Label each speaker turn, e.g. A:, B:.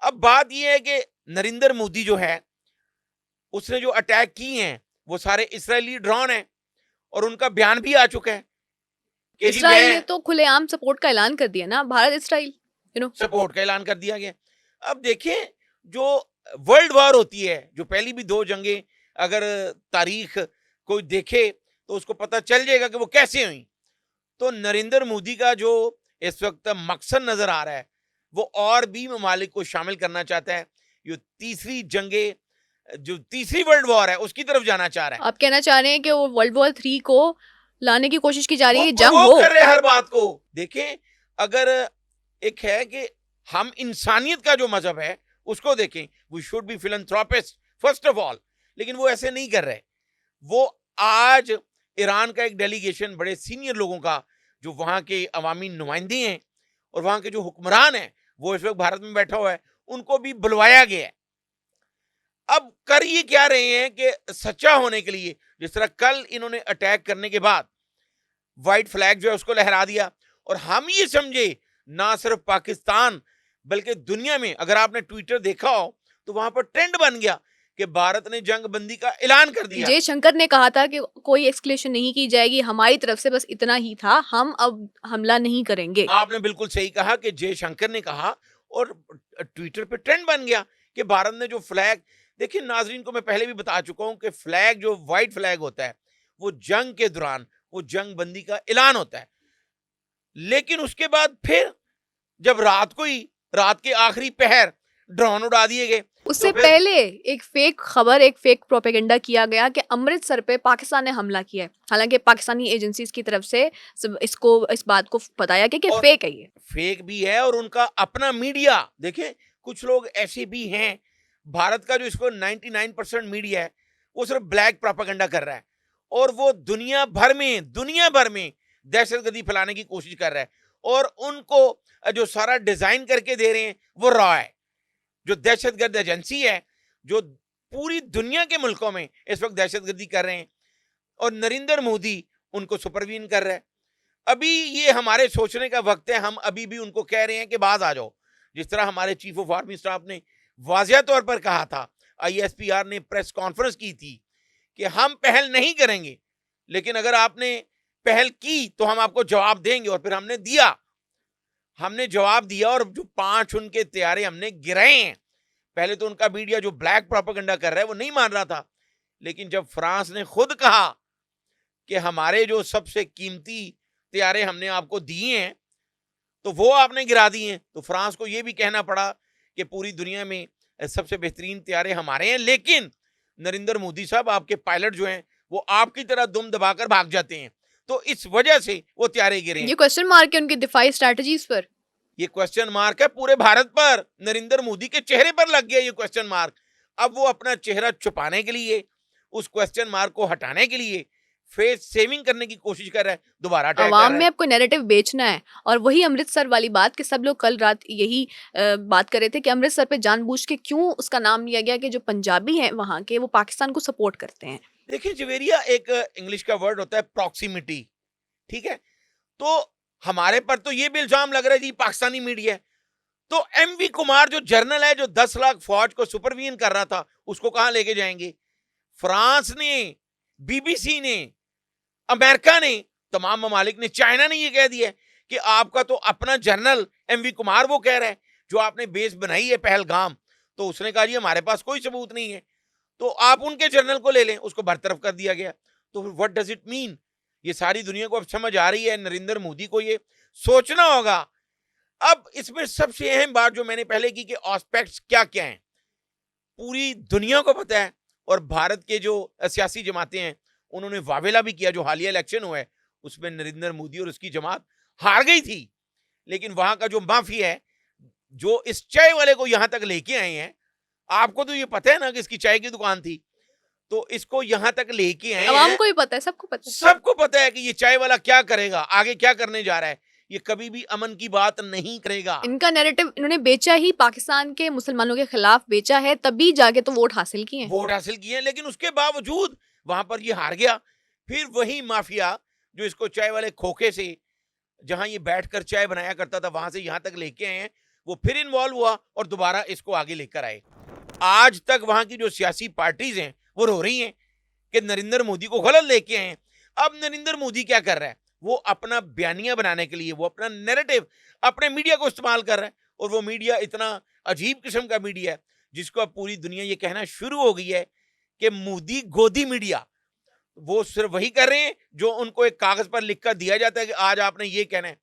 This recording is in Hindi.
A: अब बात ये है कि नरेंद्र मोदी जो है उसने जो अटैक किए हैं वो सारे इसराइली ड्रोन हैं और उनका बयान भी आ चुका है कि जी
B: इसराइल ने
A: मैं
B: तो खुलेआम सपोर्ट का ऐलान कर दिया ना, भारत इसराइल
A: सपोर्ट का ऐलान कर दिया गया। अब देखें, जो वर्ल्ड वॉर होती है, जो पहली भी दो जंगें अगर तारीख कोई देखे तो उसको पता चल जाएगा कि वो कैसे हुई। तो नरेंद्र मोदी का जो इस वक्त मकसद नजर आ रहा है वो और भी ममालिक को शामिल करना चाहता है। ये तीसरी जंगे, जो तीसरी वर्ल्ड वॉर है उसकी तरफ जाना चाह रहा है।
B: आप कहना चाह रहे हैं कि वो वर्ल्ड वॉर 3 को लाने की कोशिश की जा रही
A: वो
B: है, जंग
A: प्रोवोक
B: हो।
A: कर रहे हैं हर बात को। देखें, अगर एक है कि हम इंसानियत का जो मजहब है उसको देखें, we should be philanthropist first of all, लेकिन वो ऐसे नहीं कर रहे। वो आज ईरान का एक डेलीगेशन, बड़े सीनियर लोगों का, जो वहां के अवामी नुमाइंदे हैं और वहां के जो हुक्मरान हैं, वो इस वक्त भारत में बैठा हुआ है, उनको भी बुलवाया गया है। अब कर ये क्या रहे हैं कि सच्चा होने के लिए, जिस तरह कल इन्होंने अटैक करने के बाद व्हाइट फ्लैग जो है उसको लहरा दिया, और हम ये समझे ना सिर्फ पाकिस्तान बल्कि दुनिया में, अगर आपने ट्विटर देखा हो तो वहां पर ट्रेंड बन गया कि भारत ने जंग बंदी का ऐलान कर दिया।
B: जयशंकर ने कहा था कि कोई एक्सक्लेशन नहीं की जाएगी, हमारी तरफ से बस इतना ही था, हम अब हमला नहीं करेंगे।
A: आपने बिल्कुल सही कहा कि जयशंकर ने कहा, और ट्विटर पे ट्रेंड बन गया कि भारत ने जो फ्लैग, देखिए नाजरीन को मैं पहले भी बता चुका हूं कि फ्लैग, जो व्हाइट फ्लैग होता है, वो जंग के दौरान वो जंग बंदी का ऐलान होता है। लेकिन उसके बाद फिर जब रात के आखिरी पहर ड्रोन उड़ा दिए गए,
B: उससे
A: तो
B: पहले एक फेक खबर, एक फेक प्रोपेगेंडा किया गया कि अमृतसर पे पाकिस्तान ने हमला किया है। हालांकि पाकिस्तानी एजेंसीज की तरफ से इस बात को बताया गया कि फेक है ये।
A: फेक भी है और उनका अपना मीडिया, देखें कुछ लोग ऐसे भी हैं, भारत का जो इसको 99% मीडिया है वो सिर्फ ब्लैक प्रोपेगेंडा कर रहा है, और वो दुनिया भर में दहशतगर्दी फैलाने की कोशिश कर रहा है, और उनको जो सारा डिजाइन करके दे रहे हैं वो रॉ है, जो दहशतगर्द एजेंसी है, जो पूरी दुनिया के मुल्कों में इस वक्त दहशतगर्दी कर रहे हैं, और नरेंद्र मोदी उनको सुपरवीन कर रहा है। अभी ये हमारे सोचने का वक्त है, हम अभी भी उनको कह रहे हैं कि बाज आ जाओ। जिस तरह हमारे चीफ ऑफ आर्मी स्टाफ ने वाजिया तौर पर कहा था, आईएसपीआर ने प्रेस कॉन्फ्रेंस की थी कि हम पहल नहीं करेंगे, लेकिन अगर आपने पहल की तो हम आपको जवाब देंगे, और फिर हमने जवाब दिया, और जो 5 उनके तैयारे हमने गिराए हैं। पहले तो उनका मीडिया जो ब्लैक प्रोपेगेंडा कर रहा है वो नहीं मान रहा था, लेकिन जब फ्रांस ने खुद कहा कि हमारे जो सबसे कीमती तैयारे हमने आपको दिए हैं तो वो आपने गिरा दिए हैं, तो फ्रांस को ये भी कहना पड़ा कि पूरी दुनिया में सबसे बेहतरीन तैयारे हमारे हैं, लेकिन नरेंद्र मोदी साहब, आपके पायलट जो हैं वो आपकी तरह दुम दबाकर भाग जाते हैं, तो इस वजह से वो तैयारे गिरे हैं।
B: ये क्वेश्चन मार्क है उनकी दिफाई स्ट्रेटजीज पर।
A: ये क्वेश्चन मार्क है पूरे भारत पर, नरेंद्र मोदी के चेहरे पर लग गया ये क्वेश्चन मार्क। अब वो अपना चेहरा छुपाने के लिए, उस क्वेश्चन मार्क को हटाने के लिए फेस सेविंग करने की कोशिश कर रहा है, दोबारा अटैक कर
B: अवाम
A: रहा
B: में
A: है।
B: आपको नैरेटिव बेचना है, और वही अमृतसर वाली बात कि सब लोग कल रात यही बात कर रहे थे कि अमृतसर पे जानबूझ के क्यों उसका नाम लिया गया कि जो पंजाबी हैं वहां के, वो पाकिस्तान को सपोर्ट करते हैं।
A: देखिए जवेरिया, एक इंग्लिश का वर्ड होता है प्रॉक्सिमिटी, ठीक है? तो हमारे पर तो ये भी इल्जाम लग रहा है जी पाकिस्तानी मीडिया है, तो एमवी कुमार जो जर्नल है, जो 10 लाख फौज को सुपरवीन कर रहा था, उसको कहां लेके जाएंगे? फ्रांस ने, बीबीसी ने, अमेरिका ने, तमाम ममालिक ने, चाइना ने ये कह दिया कि आपका तो अपना जर्नल एमवी कुमार वो कह रहा है, जो आपने बेस बनाई है पहलगाम, तो उसने कहा जी हमारे पास कोई सबूत नहीं है, तो आप उनके जर्नल को ले लें, उसको बरतरफ कर दिया गया। तो व्हाट डज इट मीन? ये सारी दुनिया को अब समझ आ रही है, नरेंद्र मोदी को ये सोचना होगा। अब इसमें सबसे अहम बात जो मैंने पहले की कि ऑस्पेक्ट्स क्या क्या हैं, पूरी दुनिया को पता है, और भारत के जो सियासी जमातें हैं उन्होंने वावेला भी किया। जो हालिया इलेक्शन हुआ है उसमें नरेंद्र मोदी और उसकी जमात हार गई थी, लेकिन वहां का जो माफिया है, जो इस चाय वाले को यहां तक लेके आए हैं, आपको तो ये पता है ना कि इसकी चाय की दुकान थी, तो इसको यहां तक लेके आए
B: अवाम
A: हैं।
B: को भी पता है, सबको पता है,
A: सबको पता है कि ये चाय वाला क्या करेगा, आगे क्या करने जा रहा है, ये कभी भी अमन की बात नहीं करेगा।
B: इनका नैरेटिव इन्होंने बेचा ही पाकिस्तान के मुसलमानों के खिलाफ बेचा है, तभी जाके तो वोट हासिल किए हैं।
A: वोट हासिल किए, लेकिन उसके बावजूद वहां पर ये हार गया। फिर वही माफिया जो इसको चाय वाले खोखे से, जहां ये बैठकर चाय बनाया करता था, वहां से यहां तक लेके आए हैं, वो फिर इन्वॉल्व हुआ और दोबारा इसको आगे लेकर आए। आज तक वहां की जो सियासी पार्टीज हैं वो रो रही हैं कि नरेंद्र मोदी को गलत लेके आए हैं। अब नरेंद्र मोदी क्या कर रहा है, वो अपना बयानिया बनाने के लिए, वो अपना नैरेटिव, अपने मीडिया को इस्तेमाल कर रहा है। और वो मीडिया इतना अजीब किस्म का मीडिया है जिसको अब पूरी दुनिया ये कहना शुरू हो गई है कि मोदी गोदी मीडिया। वो सिर्फ वही कर रहे हैं जो उनको एक कागज पर लिखकर दिया जाता है कि आज आपने ये कहना है।